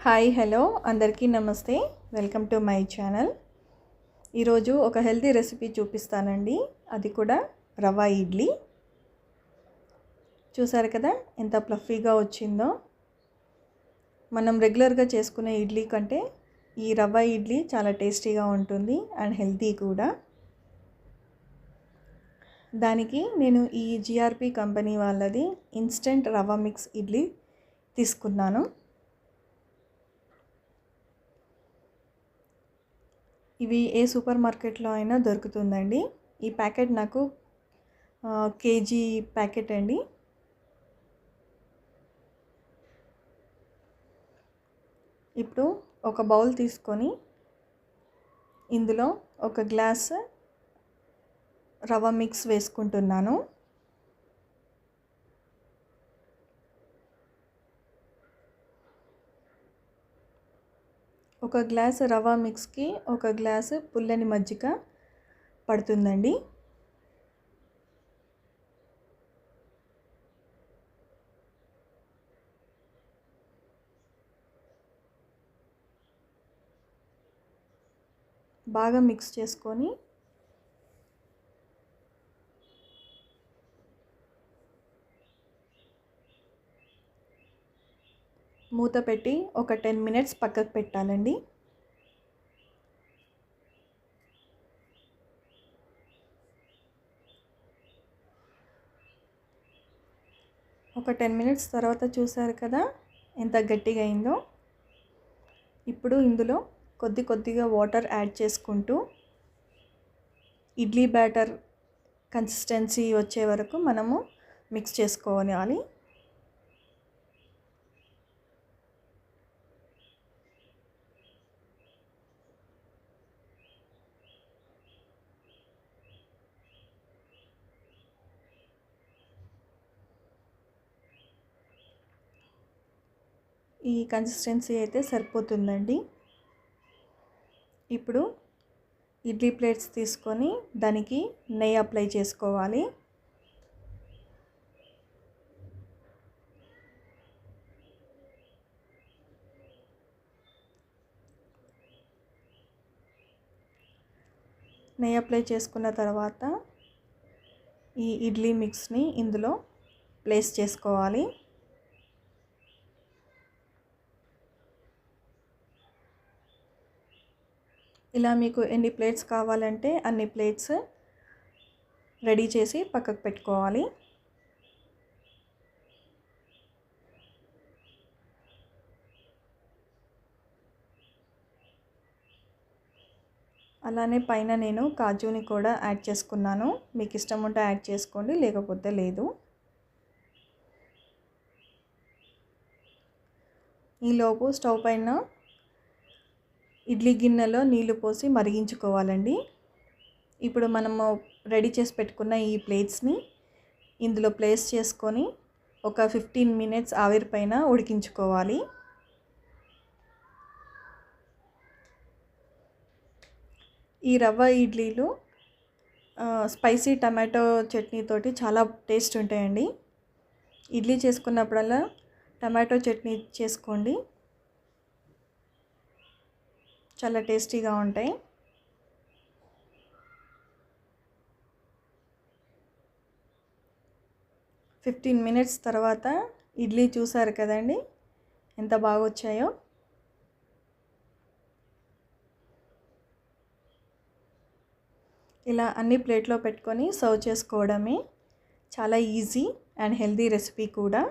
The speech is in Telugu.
హాయ్ హలో అందరికీ నమస్తే. Welcome to my channel. ఈరోజు ఒక హెల్తీ రెసిపీ చూపిస్తానండి. అది కూడా రవ్వ ఇడ్లీ. చూసారు కదా ఎంత ఫ్లఫీగా వచ్చిందో. మనం రెగ్యులర్గా చేసుకునే ఇడ్లీ కంటే ఈ రవ్వ ఇడ్లీ చాలా టేస్టీగా ఉంటుంది అండ్ హెల్తీ కూడా. దానికి నేను ఈ జిఆర్పి కంపెనీ వాళ్ళది ఇన్స్టెంట్ రవ్వ మిక్స్ ఇడ్లీ తీసుకున్నాను. ఇవి ఏ సూపర్ మార్కెట్లో అయినా దొరుకుతుందండి. ఈ ప్యాకెట్ నాకు కేజీ ప్యాకెట్ అండి. ఇప్పుడు ఒక బౌల్ తీసుకొని ఇందులో ఒక గ్లాస్ రవ్వ మిక్స్ వేసుకుంటున్నాను. ఒక గ్లాస్ రవ్వ మిక్స్కి ఒక గ్లాసు పుల్లని మజ్జిగ పడుతుందండి. బాగా మిక్స్ చేసుకొని మూత పెట్టి ఒక 10 మినిట్స్ పక్కకు పెట్టాలండి. ఒక 10 మినిట్స్ తర్వాత చూసారు కదా ఎంత గట్టిగా అయిందో. ఇప్పుడు ఇందులో కొద్దిగా వాటర్ యాడ్ చేసుకుంటూ ఇడ్లీ బ్యాటర్ కన్సిస్టెన్సీ వచ్చే వరకు మనము మిక్స్ చేసుకోవాలి. ఈ కన్సిస్టెన్సీ అయితే సరిపోతుందండి. ఇప్పుడు ఇడ్లీ ప్లేట్స్ తీసుకొని దానికి నెయ్యి అప్లై చేసుకోవాలి. నెయ్యి అప్లై చేసుకున్న తర్వాత ఈ ఇడ్లీ మిక్స్ని ఇందులో ప్లేస్ చేసుకోవాలి. ఇలా మీకు ఎన్ని ప్లేట్స్ కావాలంటే అన్ని ప్లేట్స్ రెడీ చేసి పక్కకు పెట్టుకోవాలి. అలానే పైన నేను కాజుని కూడా యాడ్ చేసుకున్నాను. మీకు ఇష్టం ఉంటే యాడ్ చేసుకోండి, లేకపోతే లేదు. ఈలోపు స్టవ్ పైన ఇడ్లీ గిన్నెలో నీళ్లు పోసి మరిగించుకోవాలండి. ఇప్పుడు మనము రెడీ చేసి పెట్టుకున్న ఈ ప్లేట్స్ని ఇందులో ప్లేస్ చేసుకొని ఒక 15 మినిట్స్ ఆవిరి పైన ఉడికించుకోవాలి. ఈ రవ్వ ఇడ్లీలు స్పైసీ టమాటో చట్నీతోటి చాలా టేస్ట్ ఉంటాయండి. ఇడ్లీ చేసుకున్నప్పుడల్లా టమాటో చట్నీ చేసుకోండి, చాలా టేస్టీగా ఉంటాయి. ఫిఫ్టీన్ మినిట్స్ తర్వాత ఇడ్లీ చూసారు కదండి ఎంత బాగా వచ్చాయో. ఇలా అన్ని ప్లేట్లో పెట్టుకొని సర్వ్ చేసుకోవడమే. చాలా ఈజీ అండ్ హెల్తీ రెసిపీ కూడా.